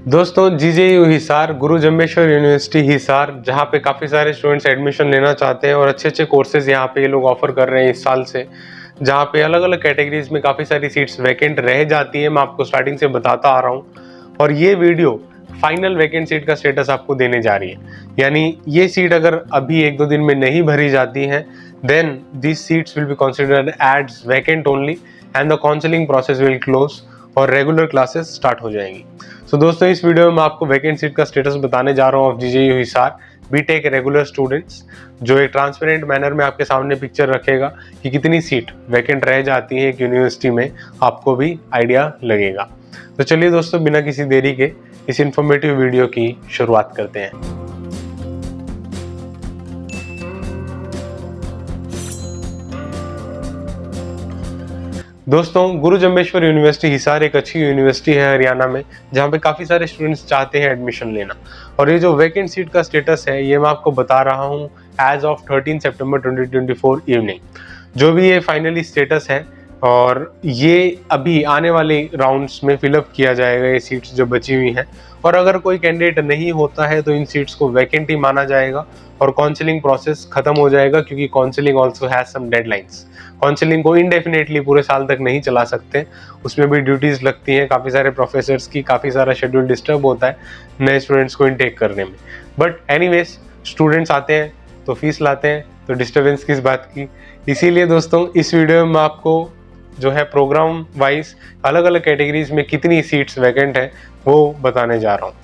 दोस्तों जीजेयू हिसार गुरु जम्बेश्वर यूनिवर्सिटी हिसार, जहाँ पे काफ़ी सारे स्टूडेंट्स एडमिशन लेना चाहते हैं और अच्छे अच्छे कोर्सेज यहाँ पे ये लोग ऑफर कर रहे हैं इस साल से, जहाँ पे अलग अलग कैटेगरीज में काफ़ी सारी सीट्स वैकेंट रह जाती है। मैं आपको स्टार्टिंग से बताता आ रहा हूँ और ये वीडियो फाइनल वैकेंट सीट का स्टेटस आपको देने जा रही है। यानी ये सीट अगर अभी एक दो दिन में नहीं भरी जाती है then this seats will be considered as vacant only and the counselling process will close और रेगुलर क्लासेस स्टार्ट हो जाएंगी। सो दोस्तों इस वीडियो में मैं आपको वैकेंट सीट का स्टेटस बताने जा रहा हूँ of GJU Hisar BTech regular students, जो एक ट्रांसपेरेंट मैनर में आपके सामने पिक्चर रखेगा कि कितनी सीट वैकेंट रह जाती है एक यूनिवर्सिटी में, आपको भी आइडिया लगेगा। तो चलिए दोस्तों बिना किसी देरी के इस इंफॉर्मेटिव वीडियो की शुरुआत करते हैं। दोस्तों गुरु जम्बेश्वर यूनिवर्सिटी हिसार एक अच्छी यूनिवर्सिटी है हरियाणा में, जहाँ पे काफ़ी सारे स्टूडेंट्स चाहते हैं एडमिशन लेना। और ये जो वैकेंट सीट का स्टेटस है ये मैं आपको बता रहा हूँ एज ऑफ 13 सितंबर 2024 इवनिंग, जो भी ये फाइनली स्टेटस है। और ये अभी आने वाले राउंड्स में फिलअप किया जाएगा ये सीट्स जो बची हुई हैं, और अगर कोई कैंडिडेट नहीं होता है तो इन सीट्स को वैकेंट ही माना जाएगा और काउंसलिंग प्रोसेस खत्म हो जाएगा, क्योंकि counselling also has some deadlines. Counselling को इनडेफिनेटली पूरे साल तक नहीं चला सकते, उसमें भी ड्यूटीज लगती हैं काफ़ी सारे प्रोफेसर्स की, काफ़ी सारा शेड्यूल डिस्टर्ब होता है नए स्टूडेंट्स को इनटेक करने में। बट एनीवेज स्टूडेंट्स आते हैं तो फीस लाते हैं, तो डिस्टर्बेंस किस बात की। इसीलिए दोस्तों इस वीडियो में मैं आपको जो है प्रोग्राम वाइज अलग अलग कैटेगरीज में कितनी सीट्स वैकेंट है वो बताने जा रहा हूँ।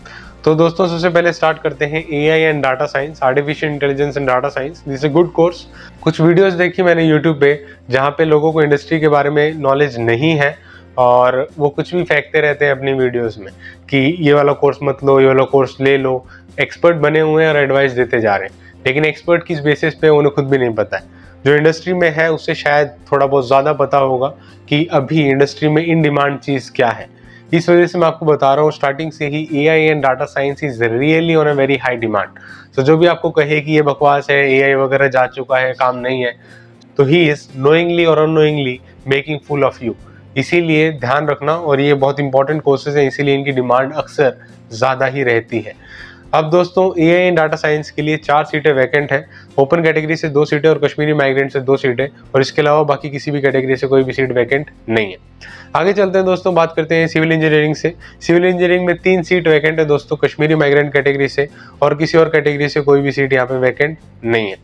तो दोस्तों सबसे पहले स्टार्ट करते हैं AI and data science, artificial intelligence and data science. This is a good course. कुछ वीडियोस देखी मैंने यूट्यूब पे जहाँ पे लोगों को इंडस्ट्री के बारे में नॉलेज नहीं है और वो कुछ भी फेंकते रहते हैं अपनी वीडियोस में कि ये वाला कोर्स मत लो, ये वाला कोर्स ले लो। एक्सपर्ट बने हुए हैं और एडवाइस देते जा रहे हैं, लेकिन एक्सपर्ट किस बेसिस पे उन्हें खुद भी नहीं पता है। जो इंडस्ट्री में है उससे शायद थोड़ा बहुत ज़्यादा पता होगा कि अभी इंडस्ट्री में इन डिमांड चीज़ क्या है। इस वजह से मैं आपको बता रहा हूँ स्टार्टिंग से ही AI and data science is really on a very high demand. तो जो भी आपको कहे कि ये बकवास है, एआई वगैरह जा चुका है, काम नहीं है, तो ही इज नोइंगली और unknowingly making full of you. इसीलिए ध्यान रखना, और ये बहुत इंपॉर्टेंट कोर्सेज हैं, इसीलिए इनकी डिमांड अक्सर ज़्यादा ही रहती है। अब दोस्तों एआई एंड डाटा साइंस के लिए 4 सीटें वैकेंट है। ओपन कैटेगरी से 2 सीटें और कश्मीरी माइग्रेंट से 2 सीटें, और इसके अलावा बाकी किसी भी कैटेगरी से कोई भी सीट वैकेंट नहीं है। आगे चलते हैं दोस्तों, बात करते हैं सिविल इंजीनियरिंग से। सिविल इंजीनियरिंग में 3 सीट वैकेंट है दोस्तों, कश्मीरी माइग्रेंट कैटेगरी से, और किसी और कैटेगरी से कोई भी सीट यहाँ पे वैकेंट नहीं है।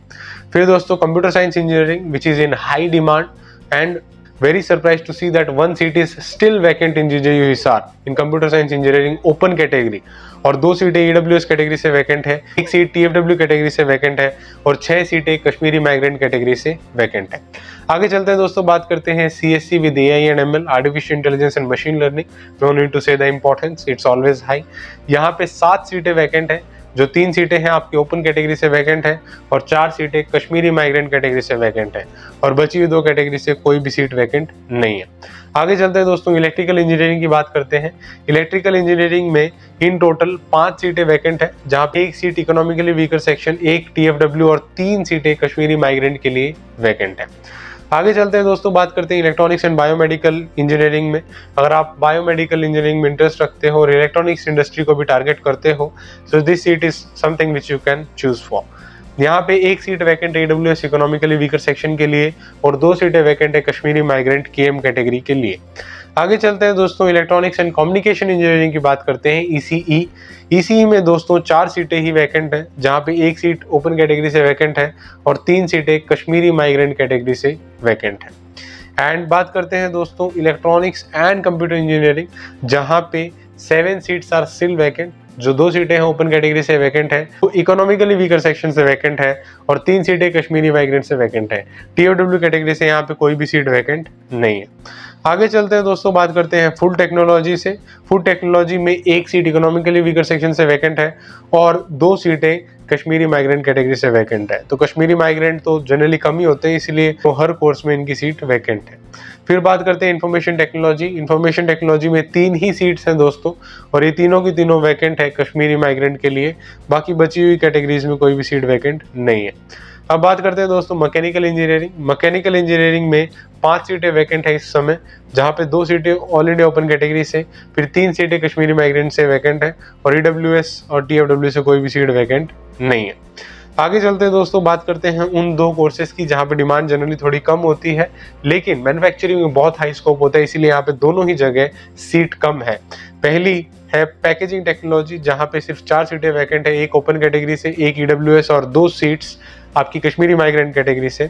फिर दोस्तों computer science engineering which is in high demand and very surprised to see that 1 seat is still vacant in GJU Hisar in computer science engineering open category, और 2 सीटें EWS कैटेगरी से वैकेंट है, 1 सीट TFW कैटेगरी से vacant है, और 6 सीटें Kashmiri migrant category से vacant है। आगे चलते हैं दोस्तों, बात करते हैं CSC with AI and ML, artificial intelligence and machine learning. No need to say the importance, it's always high. यहाँ पे 7 सीटें वैकेंट है, जो 3 सीटें हैं आपकी ओपन कैटेगरी से वैकेंट है, और 4 सीटें कश्मीरी माइग्रेंट कैटेगरी से वैकेंट है, और बची हुई 2 कैटेगरी से कोई भी सीट वैकेंट नहीं है। आगे चलते हैं दोस्तों, इलेक्ट्रिकल इंजीनियरिंग की बात करते हैं। इलेक्ट्रिकल इंजीनियरिंग में इन टोटल 5 सीटें वैकेंट है, जहाँ पे 1 seat economically weaker section, 1 TFW और 3 सीटें कश्मीरी माइग्रेंट के लिए वैकेंट है। आगे चलते हैं दोस्तों, बात करते हैं इलेक्ट्रॉनिक्स एंड बायोमेडिकल इंजीनियरिंग में। अगर आप बायोमेडिकल इंजीनियरिंग में इंटरेस्ट रखते हो और इलेक्ट्रॉनिक्स इंडस्ट्री को भी टारगेट करते हो, so this seat is something which you can choose for. यहाँ पे 1 सीट वैकेंट है AWS इकोनॉमिकली वीकर सेक्शन के लिए, और 2 सीटें वैकेंट है कश्मीरी माइग्रेंट KM कैटेगरी के लिए। आगे चलते हैं दोस्तों, इलेक्ट्रॉनिक्स एंड कम्युनिकेशन इंजीनियरिंग की बात करते हैं ECE। ECE में दोस्तों 4 सीटें ही वैकेंट है, जहाँ पे 1 सीट ओपन कैटेगरी से वैकेंट है, और 3 सीटें कश्मीरी माइग्रेंट कैटेगरी से वैकेंट है। एंड बात करते हैं दोस्तों इलेक्ट्रॉनिक्स एंड कंप्यूटर इंजीनियरिंग, जहाँ पे 7 सीट्स आर स्टिल वैकेंट, जो 2 सीटें हैं ओपन कैटेगरी से वैकेंट है, तो इकोनॉमिकली वीकर सेक्शन से वैकेंट है, और 3 सीटें कश्मीरी माइग्रेंट से वैकेंट है। TFW कैटेगरी से यहाँ पे कोई भी सीट वैकेंट नहीं है। आगे चलते हैं दोस्तों, बात करते हैं फूड टेक्नोलॉजी से। फूड टेक्नोलॉजी में 1 सीट इकोनॉमिकली वीकर सेक्शन से वैकेंट है, और 2 सीटें कश्मीरी माइग्रेंट कैटेगरी से वैकेंट है। तो कश्मीरी माइग्रेंट तो जनरली कम ही होते हैं, इसलिए तो हर कोर्स में इनकी सीट वैकेंट है। फिर बात करते हैं इंफॉर्मेशन टेक्नोलॉजी। इंफॉर्मेशन टेक्नोलॉजी में 3 ही सीट्स हैं दोस्तों, और ये तीनों की तीनों वैकेंट है कश्मीरी माइग्रेंट के लिए। बाकी बची हुई कैटेगरीज में कोई भी सीट वैकेंट नहीं है। अब बात करते हैं दोस्तों मैकेनिकल इंजीनियरिंग। मैकेनिकल इंजीनियरिंग में 5 सीटें वैकेंट है इस समय, जहाँ पे 2 सीटें ऑल इंडिया ओपन कैटेगरी से, फिर 3 सीटें कश्मीरी माइग्रेंट से वैकेंट है, और EWS और TFW से कोई भी सीट वैकेंट नहीं है। आगे चलते हैं दोस्तों, बात करते हैं उन 2 कोर्सेज की जहाँ पे डिमांड जनरली थोड़ी कम होती है, लेकिन मैन्युफैक्चरिंग में बहुत हाई स्कोप होता है, इसीलिए यहाँ पे दोनों ही जगह सीट कम है। पहली है पैकेजिंग टेक्नोलॉजी, जहाँ पे सिर्फ 4 सीटें वैकेंट है, एक ओपन कैटेगरी से, एक EWS और 2 सीट्स आपकी कश्मीरी माइग्रेंट कैटेगरी से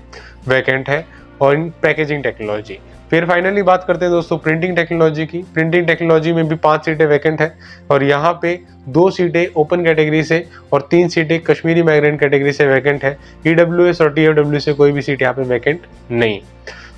वैकेंट है, और इन पैकेजिंग टेक्नोलॉजी। फिर फाइनली बात करते हैं दोस्तों प्रिंटिंग टेक्नोलॉजी की। प्रिंटिंग टेक्नोलॉजी में भी 5 सीटें वैकेंट है, और यहाँ पे 2 सीटें ओपन कैटेगरी से और 3 सीटें कश्मीरी माइग्रेंट कैटेगरी से वैकेंट है। EWS और TFW से कोई भी सीट यहाँ पे वैकेंट नहीं।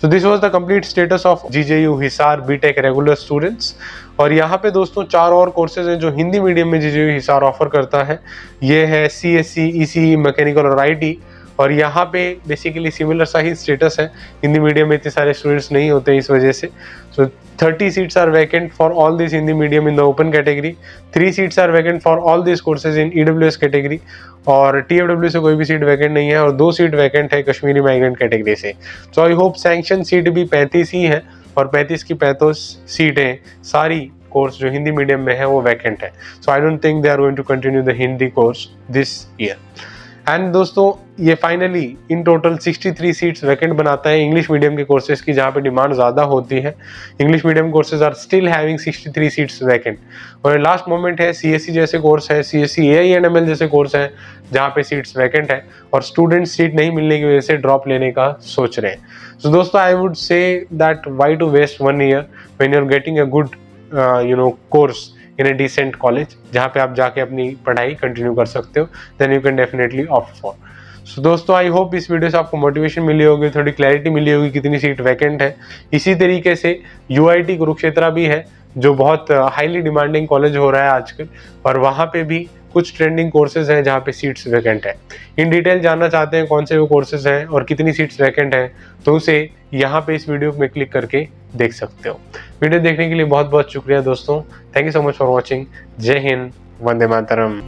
So this was the complete status of GJU Hisar BTech regular students. और यहाँ पे दोस्तों 4 और कोर्सेज हैं जो हिंदी मीडियम में GJU हिसार ऑफर करता है। ये है CSC, ECE, मैकेनिकल और IT। और यहाँ पे बेसिकली सिमिलर सा ही स्टेटस है, हिंदी मीडियम में इतने सारे स्टूडेंट्स नहीं होते इस वजह से। So 30 seats are vacant for all this Hindi medium in the open category, 3 seats are vacant for all this courses in EWS category, और TFW से कोई भी सीट वैकेंट नहीं है, और 2 सीट वैकेंट है कश्मीरी माइग्रेंट कैटेगरी से। सो आई होप सैंक्शन सीट भी 35 ही है, और 35 की 35 सीटें सारी कोर्स जो हिंदी मीडियम में है वो वैकेंट है। So I don't think they are going to continue the Hindi course this year. And दोस्तों ये finally in total 63 seats vacant बनाता है इंग्लिश मीडियम के कोर्सेज की, जहाँ पे डिमांड ज़्यादा होती है। English medium courses are still having 63 seats vacant. और लास्ट मोमेंट है CSC जैसे कोर्स है, CSC AI and ML जैसे कोर्स है, जहाँ पे सीट्स वैकेंट है, और स्टूडेंट सीट नहीं मिलने की वजह से ड्रॉप लेने का सोच रहे हैं। सो दोस्तों I would say that why to waste 1 year when you are getting a good course in a decent college, जहाँ पे आप जाके अपनी पढ़ाई कंटिन्यू कर सकते हो, then you can definitely opt for. So दोस्तों आई होप इस वीडियो से आपको मोटिवेशन मिली होगी, थोड़ी क्लैरिटी मिली होगी कितनी सीट वैकेंट है। इसी तरीके से UIT कुरुक्षेत्रा भी है, जो बहुत हाईली डिमांडिंग कॉलेज हो रहा है आजकल, और वहाँ पे भी कुछ ट्रेंडिंग कोर्सेज हैं जहाँ पे सीट्स वैकेंट है। इन डिटेल जानना चाहते हैं कौन से वो कोर्सेज हैं और कितनी सीट्स वैकेंट हैं, तो उसे यहाँ पे इस वीडियो में क्लिक करके देख सकते हो। वीडियो देखने के लिए बहुत बहुत शुक्रिया दोस्तों। Thank you so much for watching. जय हिंद, वंदे मातरम।